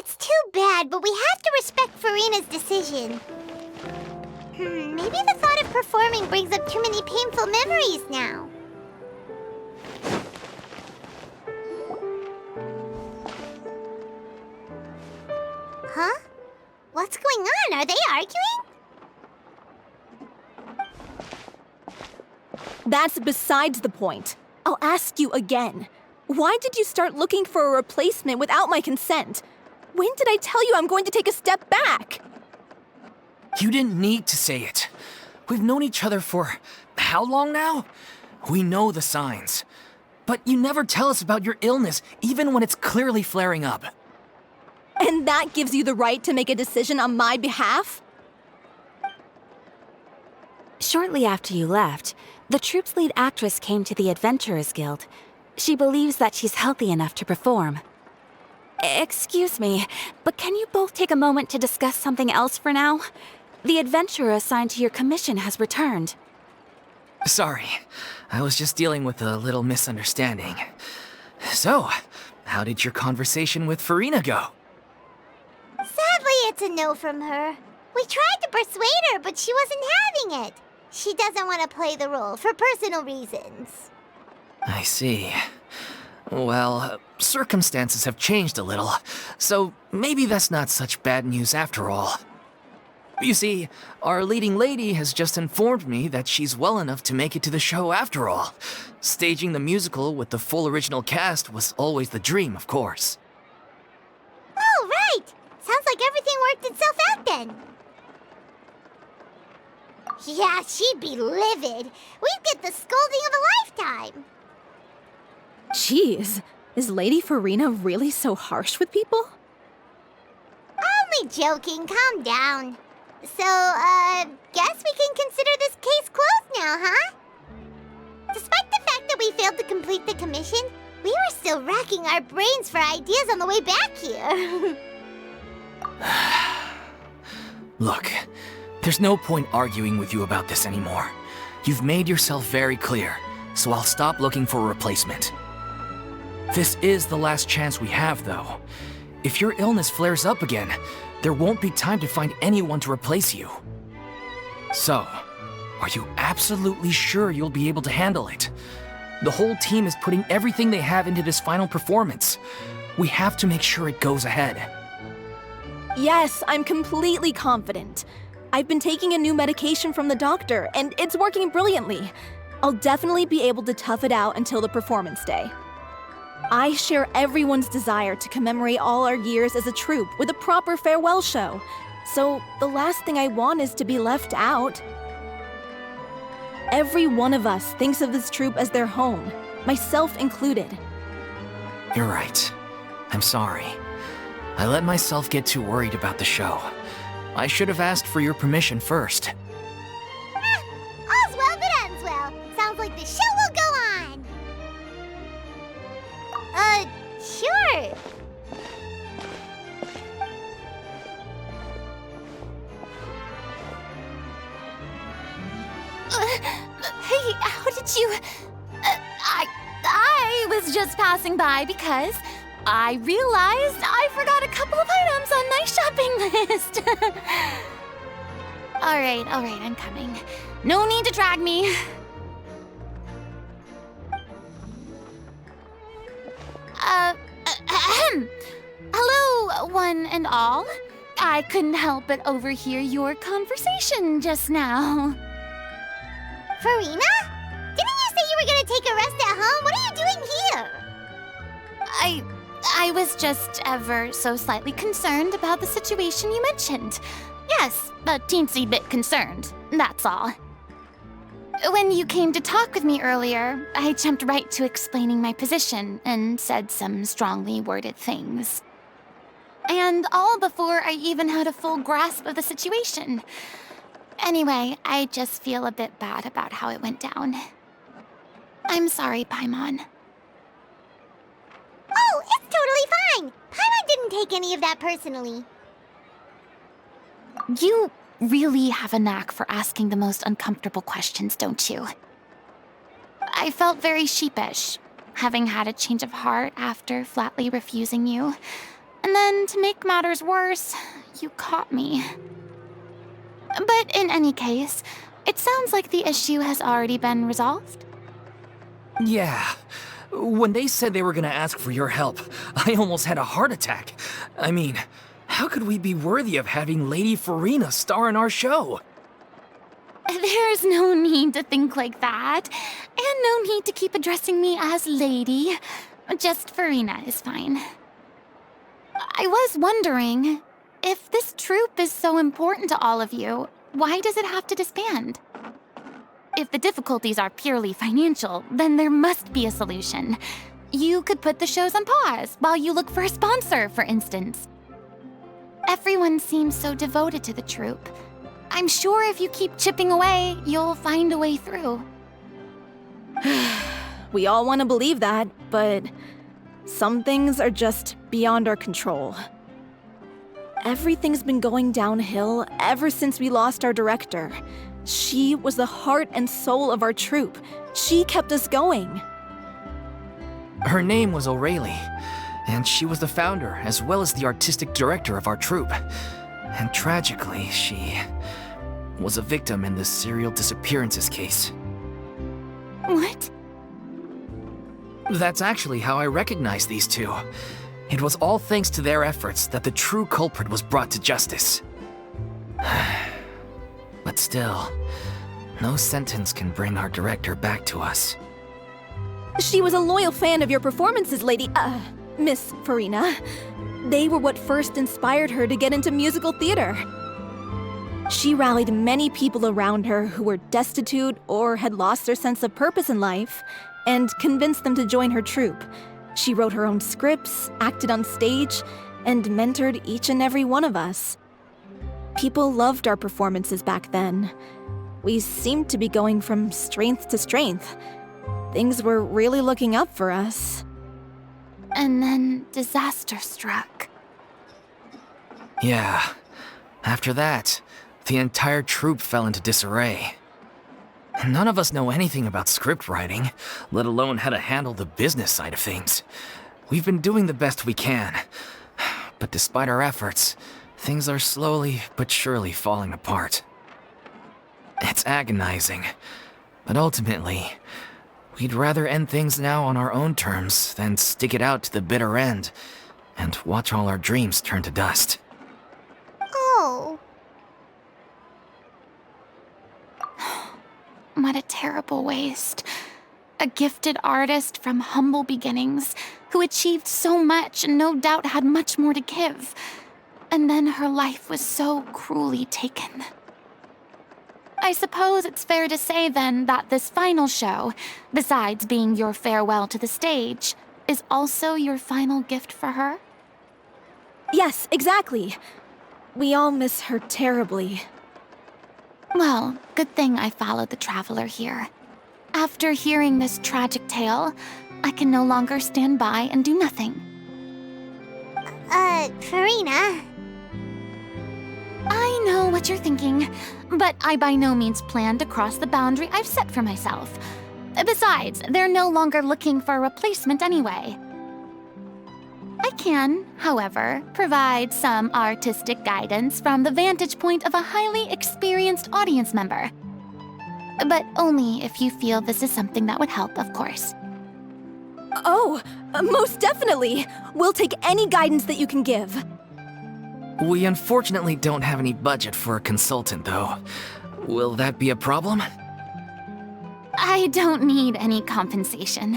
It's too bad, but we have to respect Furina's decision. Maybe the thought of performing brings up too many painful memories now. Huh? What's going on? Are they arguing? That's besides the point. I'll ask you again. Why did you start looking for a replacement without my consent? When did I tell you I'm going to take a step back? You didn't need to say it. We've known each other for how long now? We know the signs. But you never tell us about your illness, even when it's clearly flaring up. And that gives you the right to make a decision on my behalf? Shortly after you left, the troupe's lead actress came to the Adventurers Guild. She believes that she's healthy enough to perform. Excuse me, but can you both take a moment to discuss something else for now? The adventurer assigned to your commission has returned. Sorry, I was just dealing with a little misunderstanding. So, how did your conversation with Furina go? Sadly, it's a no from her. We tried to persuade her, but she wasn't having it. She doesn't want to play the role for personal reasons. I see. Well, circumstances have changed a little, so maybe that's not such bad news after all. You see, our leading lady has just informed me that she's well enough to make it to the show after all. Staging the musical with the full original cast was always the dream, of course. Oh, right! Sounds like everything worked itself out then. Yeah, she'd be livid. We'd get the scolding of a lifetime. Jeez, is Lady Furina really so harsh with people? Only joking, calm down. So, guess we can consider this case closed now, huh? Despite the fact that we failed to complete the commission, we were still racking our brains for ideas on the way back here. Look, there's no point arguing with you about this anymore. You've made yourself very clear, so I'll stop looking for a replacement. This is the last chance we have, though. If your illness flares up again, there won't be time to find anyone to replace you. So, are you absolutely sure you'll be able to handle it? The whole team is putting everything they have into this final performance. We have to make sure it goes ahead. Yes, I'm completely confident. I've been taking a new medication from the doctor, and it's working brilliantly. I'll definitely be able to tough it out until the performance day. I share everyone's desire to commemorate all our years as a troupe with a proper farewell show. So the last thing I want is to be left out. Every one of us thinks of this troupe as their home, myself included. You're right. I'm sorry. I let myself get too worried about the show. I should have asked for your permission first. All's well that ends well. Sounds like the show will go on. Sure. Hey, how did you... I was just passing by because I realized I forgot a couple of items on my shopping list. All right, I'm coming. No need to drag me. Hello, one and all. I couldn't help but overhear your conversation just now. Furina? Didn't you say you were gonna take a rest at home? What are you doing here? I was just ever so slightly concerned about the situation you mentioned. Yes, a teensy bit concerned, that's all. When you came to talk with me earlier, I jumped right to explaining my position and said some strongly worded things. And all before I even had a full grasp of the situation. Anyway, I just feel a bit bad about how it went down. I'm sorry, Paimon. Oh, it's totally fine. Paimon didn't take any of that personally. You really have a knack for asking the most uncomfortable questions, don't you? I felt very sheepish, having had a change of heart after flatly refusing you. And then, to make matters worse, you caught me. But in any case, it sounds like the issue has already been resolved. Yeah. When they said they were gonna ask for your help, I almost had a heart attack. I mean, how could we be worthy of having Lady Furina star in our show? There's no need to think like that, and no need to keep addressing me as Lady. Just Furina is fine. I was wondering, if this troupe is so important to all of you, why does it have to disband? If the difficulties are purely financial, then there must be a solution. You could put the shows on pause while you look for a sponsor, for instance. Everyone seems so devoted to the troupe. I'm sure if you keep chipping away, you'll find a way through. We all want to believe that, but some things are just beyond our control. Everything's been going downhill ever since we lost our director. She was the heart and soul of our troupe. She kept us going. Her name was O'Reilly, and she was the founder as well as the artistic director of our troupe. And tragically, she was a victim in the serial disappearances case. What? That's actually how I recognized these two. It was all thanks to their efforts that the true culprit was brought to justice. But still, no sentence can bring our director back to us. She was a loyal fan of your performances, Miss Furina. They were what first inspired her to get into musical theater. She rallied many people around her who were destitute or had lost their sense of purpose in life, and convinced them to join her troupe. She wrote her own scripts, acted on stage, and mentored each and every one of us. People loved our performances back then. We seemed to be going from strength to strength. Things were really looking up for us. And then disaster struck. Yeah. After that, the entire troupe fell into disarray. None of us know anything about script writing, let alone how to handle the business side of things. We've been doing the best we can. But despite our efforts, things are slowly but surely falling apart. It's agonizing, but ultimately, we'd rather end things now on our own terms than stick it out to the bitter end and watch all our dreams turn to dust. Oh. What a terrible waste. A gifted artist from humble beginnings who achieved so much and no doubt had much more to give. And then her life was so cruelly taken. I suppose it's fair to say then that this final show, besides being your farewell to the stage, is also your final gift for her? Yes, exactly. We all miss her terribly. Well, good thing I followed the traveler here. After hearing this tragic tale, I can no longer stand by and do nothing. Furina. I know what you're thinking, but I by no means plan to cross the boundary I've set for myself. Besides, they're no longer looking for a replacement anyway. I can, however, provide some artistic guidance from the vantage point of a highly experienced audience member. But only if you feel this is something that would help, of course. Oh, most definitely! We'll take any guidance that you can give. We unfortunately don't have any budget for a consultant, though. Will that be a problem? I don't need any compensation.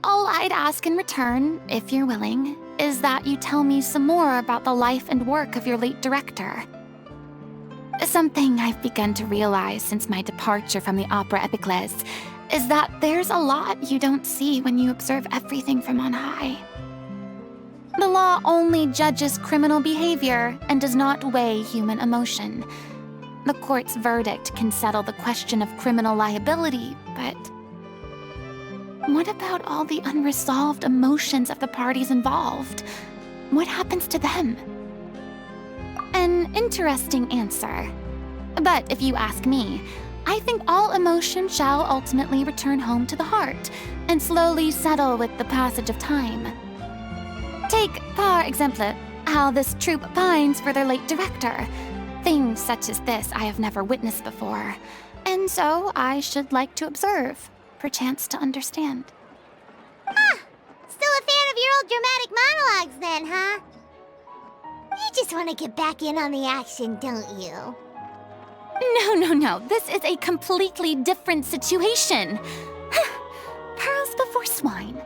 All I'd ask in return, if you're willing, is that you tell me some more about the life and work of your late director. Something I've begun to realize since my departure from the Opera Epiclese is that there's a lot you don't see when you observe everything from on high. The law only judges criminal behavior and does not weigh human emotion. The court's verdict can settle the question of criminal liability, but what about all the unresolved emotions of the parties involved? What happens to them? An interesting answer. But if you ask me, I think all emotion shall ultimately return home to the heart and slowly settle with the passage of time. Take, par exemple, how this troupe pines for their late director. Things such as this I have never witnessed before, and so I should like to observe, perchance to understand. Still a fan of your old dramatic monologues then, huh? You just want to get back in on the action, don't you? No. This is a completely different situation. Pearls before swine.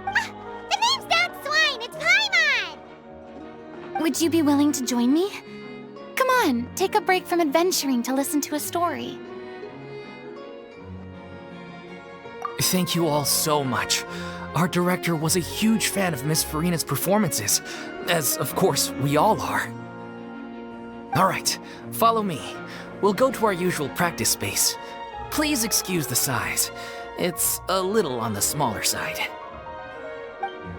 The name's not Swine, it's Paimon! Would you be willing to join me? Come on, take a break from adventuring to listen to a story. Thank you all so much. Our director was a huge fan of Miss Furina's performances, as of course we all are. Alright, follow me. We'll go to our usual practice space. Please excuse the size. It's a little on the smaller side.